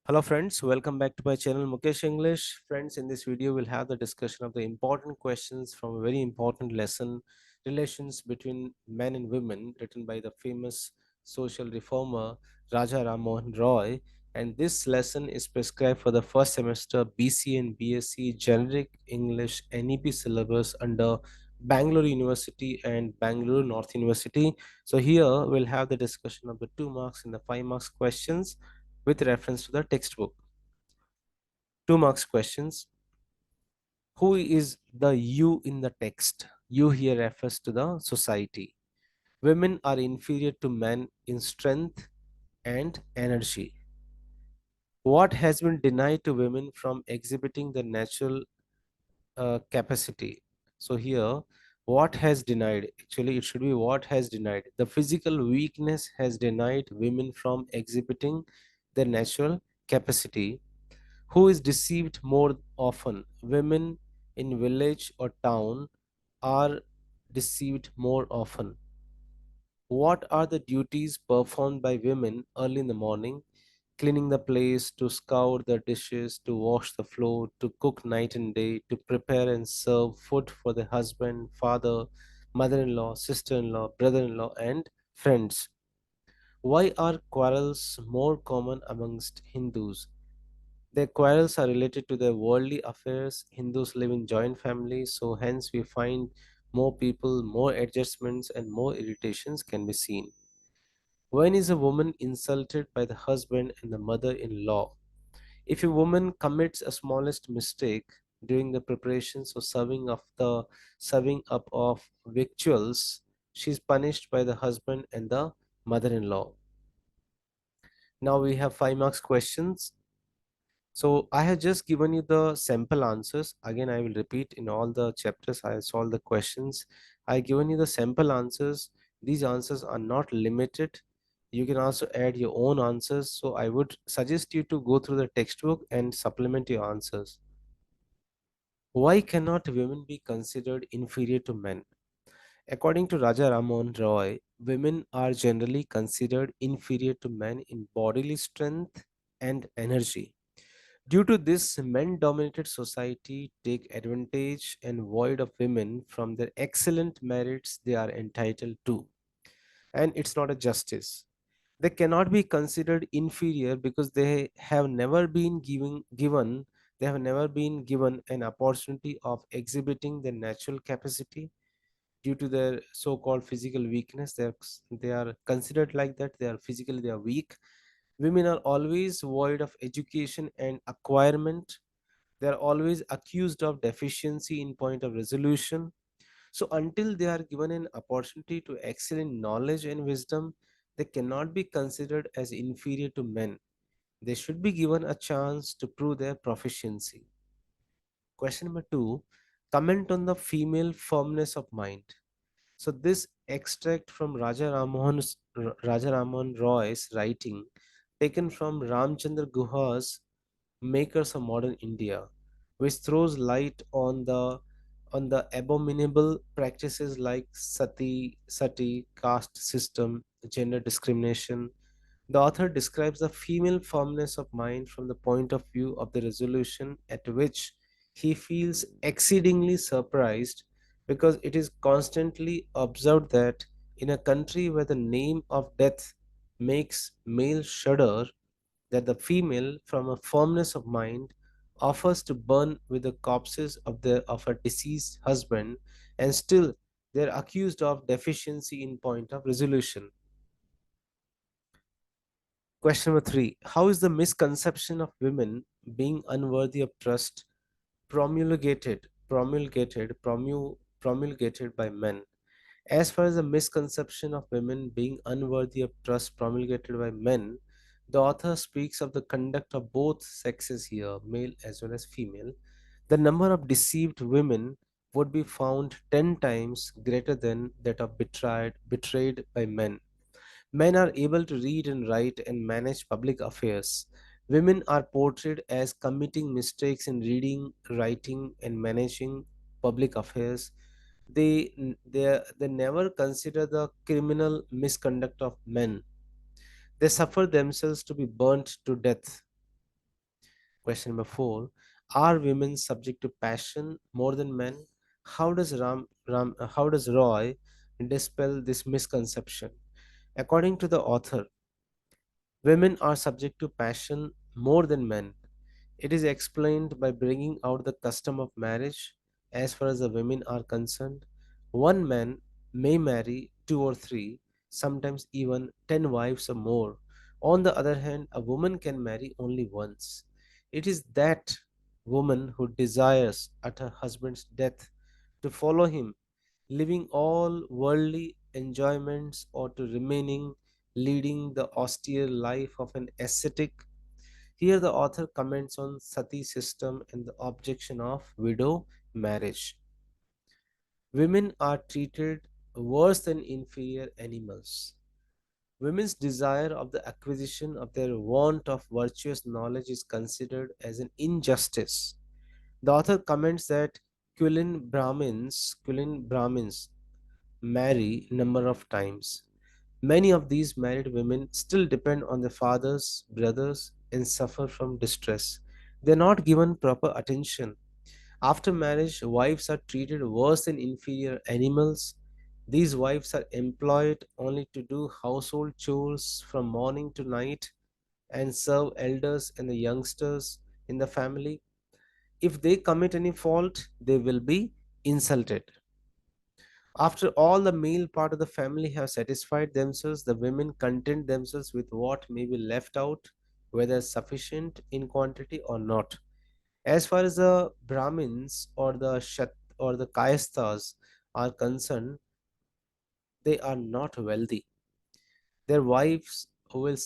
Hello friends, welcome back to my channel Mukesh English. Friends, in this video we'll have the discussion of the important questions from a very important lesson, Relations Between Men and Women, written by the famous social reformer Raja Rammohan Roy. And this lesson is prescribed for the first semester BCA and B.SC Generic English NEP syllabus under Bangalore University and Bangalore North University. So here we'll have the discussion of the 2 marks and the 5 marks questions with reference to the textbook. 2 marks questions. Who is the you in the text? You here refers to the society. Women are inferior to men in strength and energy. What has been denied to women from exhibiting the natural capacity? So here, what has denied? Actually, it should be what has denied. The physical weakness has denied women from exhibiting their natural capacity. Who is deceived more often? Women in village or town are deceived more often. What are the duties performed by women early in the morning? Cleaning the place, to scour the dishes, to wash the floor, to cook night and day, to prepare and serve food for the husband, father, mother-in-law, sister-in-law, brother-in-law, and friends. Why are quarrels more common amongst Hindus? Their quarrels are related to their worldly affairs. Hindus live in joint families, so hence we find more people, more adjustments, and more irritations can be seen. When is a woman insulted by the husband and the mother in law? If a woman commits a smallest mistake during the preparations or serving up of victuals, she is punished by the husband and the mother in law. Now we have 5 marks questions. So I have just given you the sample answers. Again, I will repeat in all the chapters I solve the questions. I given you the sample answers. These answers are not limited. You can also add your own answers. So I would suggest you to go through the textbook and supplement your answers. Why cannot women be considered inferior to men? According to Raja Rammohan Roy, women are generally considered inferior to men in bodily strength and energy. Due to this, men-dominated society take advantage and void of women from their excellent merits they are entitled to. And it's not a justice. They cannot be considered inferior because they have never been given an opportunity of exhibiting their natural capacity due to their so-called physical weakness. They are considered like that. They are weak. Women are always void of education and acquirement. They are always accused of deficiency in point of resolution. So until they are given an opportunity to excel in knowledge and wisdom, they cannot be considered as inferior to men. They should be given a chance to prove their proficiency. Question number 2. Comment on the female firmness of mind. So this extract from Raja Rammohan Roy's writing, taken from Ramchandra Guha's Makers of Modern India, which throws light on the abominable practices like sati, caste system, gender discrimination. The author describes the female firmness of mind from the point of view of the resolution at which he feels exceedingly surprised because it is constantly observed that in a country where the name of death makes male shudder, that the female, from a firmness of mind, offers to burn with the corpses of her deceased husband, and still they are accused of deficiency in point of resolution. Question number 3. How is the misconception of women being unworthy of trust promulgated by men? As far as the misconception of women being unworthy of trust promulgated by men, the author speaks of the conduct of both sexes here, male as well as female. The number of deceived women would be found 10 times greater than that of betrayed by men. Men are able to read and write and manage public affairs. Women are portrayed as committing mistakes in reading, writing, and managing public affairs. They never consider the criminal misconduct of men. They suffer themselves to be burnt to death. Question number 4. Are women subject to passion more than men? How does Roy dispel this misconception? According to the author, women are subject to passion more than men. It is explained by bringing out the custom of marriage. As far as the women are concerned, one man may marry two or three, sometimes even 10 wives or more. On the other hand, a woman can marry only once. It is that woman who desires at her husband's death to follow him, living all worldly enjoyments, or to remaining leading the austere life of an ascetic. Here, the author comments on sati system and the objection of widow marriage. Women are treated worse than inferior animals. Women's desire of the acquisition of their want of virtuous knowledge is considered as an injustice. The author comments that Kulin Brahmins marry number of times. Many of these married women still depend on their fathers, brothers, and suffer from distress. They are not given proper attention. After marriage, wives are treated worse than inferior animals. These wives are employed only to do household chores from morning to night and serve elders and the youngsters in the family. If they commit any fault, they will be insulted. After all the male part of the family have satisfied themselves, the women content themselves with what may be left out, whether sufficient in quantity or not. As far as the Brahmins or the Kayasthas are concerned, they are not wealthy. Their wives will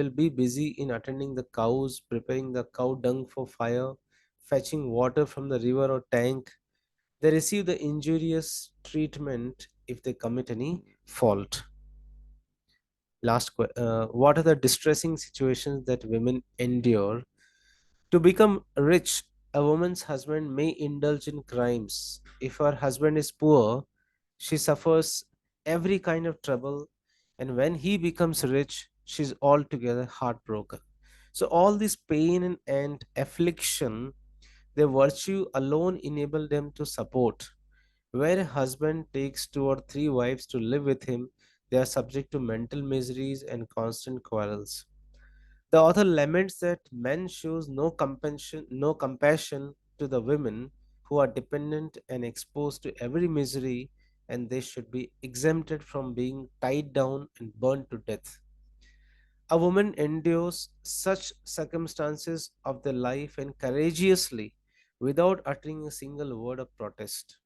be busy in attending the cows, preparing the cow dung for fire, fetching water from the river or tank. They receive the injurious treatment if they commit any fault. What are the distressing situations that women endure? To become rich, a woman's husband may indulge in crimes. If her husband is poor, she suffers every kind of trouble, and when he becomes rich, she's altogether heartbroken. So, all this pain and affliction, their virtue alone enable them to support. Where a husband takes two or three wives to live with him, they are subject to mental miseries and constant quarrels. The author laments that men shows no compassion to the women who are dependent and exposed to every misery, and they should be exempted from being tied down and burned to death. A woman endures such circumstances of their life and courageously without uttering a single word of protest.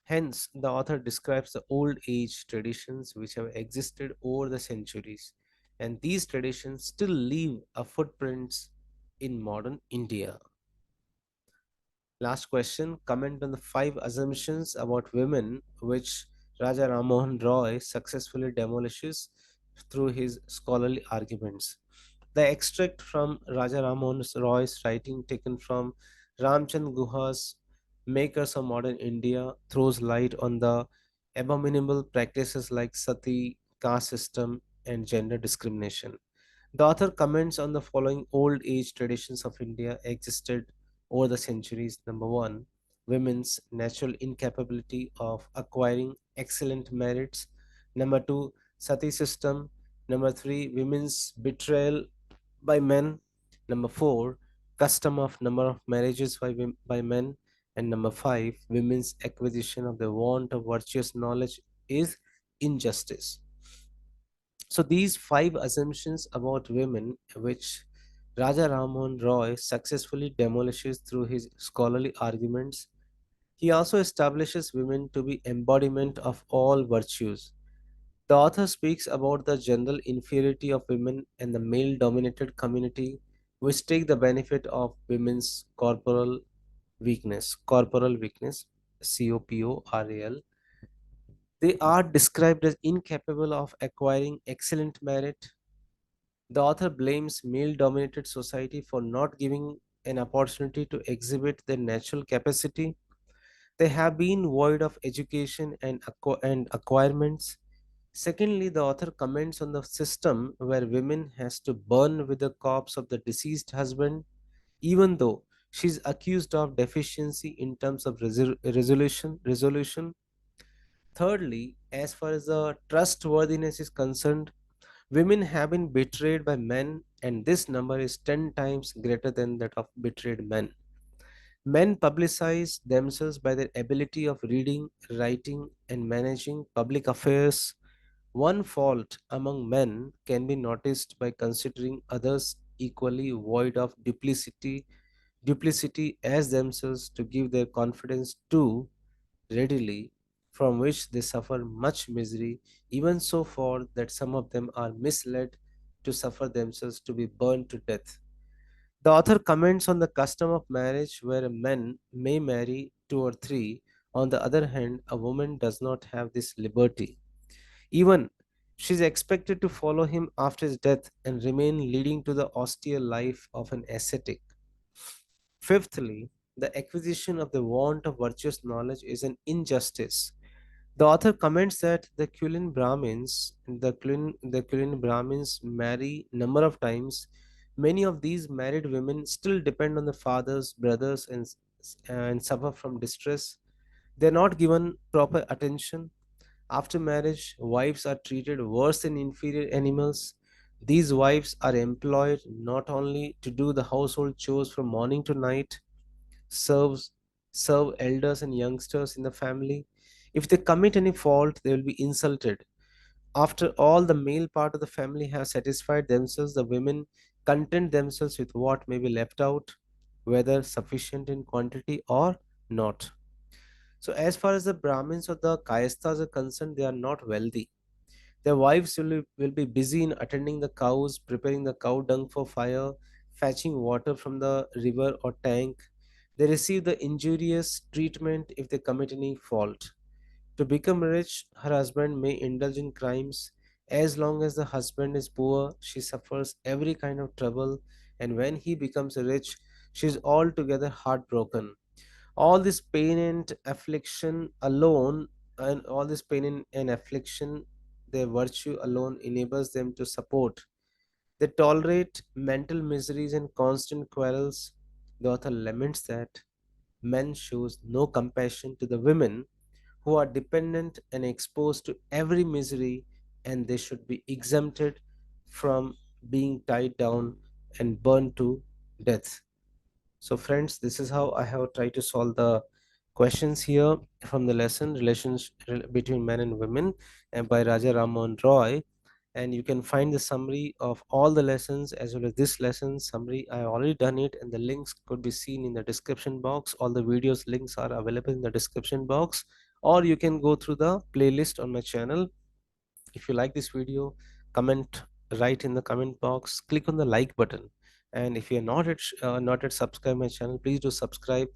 Hence, the author describes the old age traditions which have existed over the centuries, and these traditions still leave a footprints in modern India. Last question. Comment on the five assumptions about women which Raja Rammohan Roy successfully demolishes through his scholarly arguments. The extract from Raja Rammohan Roy's writing, taken from Ramchand Guha's Makers of Modern India, throws light on the abominable practices like sati, caste system, and gender discrimination. The author comments on the following old age traditions of India existed over the centuries. Number one, women's natural incapability of acquiring excellent merits. Number two, sati system. Number three, women's betrayal by men. Number four, custom of number of marriages by men. And number five, women's acquisition of the want of virtuous knowledge is injustice. So these five assumptions about women, which Raja Rammohan Roy successfully demolishes through his scholarly arguments, he also establishes women to be embodiment of all virtues. The author speaks about the general inferiority of women and the male dominated community which take the benefit of women's corporal weakness, COPORAL. They are described as incapable of acquiring excellent merit. The author blames male dominated society for not giving an opportunity to exhibit their natural capacity. They have been void of education and acquirements. Secondly, the author comments on the system where women has to burn with the corpse of the deceased husband even though she is accused of deficiency in terms of resolution. Thirdly, as far as the trustworthiness is concerned, women have been betrayed by men, and this number is 10 times greater than that of betrayed men. Men publicize themselves by their ability of reading, writing, and managing public affairs. One fault among men can be noticed by considering others equally void of duplicity as themselves to give their confidence too readily, from which they suffer much misery, even so far that some of them are misled to suffer themselves to be burned to death. The author comments on the custom of marriage where a man may marry two or three. On the other hand, a woman does not have this liberty. Even she is expected to follow him after his death and remain leading to the austere life of an ascetic. Fifthly, the acquisition of the want of virtuous knowledge is an injustice. The author comments that the Kulin Brahmins marry number of times. Many of these married women still depend on the fathers, brothers, and suffer from distress. They are not given proper attention. After marriage, wives are treated worse than inferior animals. These wives are employed not only to do the household chores from morning to night, serves serve elders and youngsters in the family. If they commit any fault, they will be insulted. After all the male part of the family have satisfied themselves, the women content themselves with what may be left out, whether sufficient in quantity or not. So as far as the Brahmins or the Kayasthas are concerned, they are not wealthy. Their wives will be busy in attending the cows, preparing the cow dung for fire, fetching water from the river or tank. They receive the injurious treatment if they commit any fault. To become rich, her husband may indulge in crimes. As long as the husband is poor, she suffers every kind of trouble, and when he becomes rich, she is altogether heartbroken. All this pain and affliction alone, and all this pain and affliction, their virtue alone enables them to support. They tolerate mental miseries and constant quarrels. The author laments that men shows no compassion to the women who are dependent and exposed to every misery, and they should be exempted from being tied down and burned to death. So, friends, this is how I have tried to solve the questions here from the lesson Relations Between Men and Women and by Raja Rammohan Roy. And you can find the summary of all the lessons as well as this lesson summary. I have already done it, and the links could be seen in the description box. All the videos links are available in the description box, or you can go through the playlist on my channel. If you like this video, comment, write in the comment box, click on the like button, and if you're not yet subscribe my channel, please do subscribe.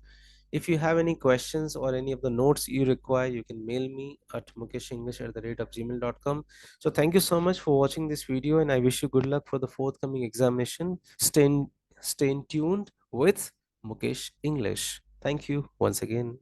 If you have any questions or any of the notes you require, you can mail me at mukeshenglish@gmail.com. So thank you so much for watching this video, and I wish you good luck for the forthcoming examination. Stay tuned with Mukesh English. Thank you once again.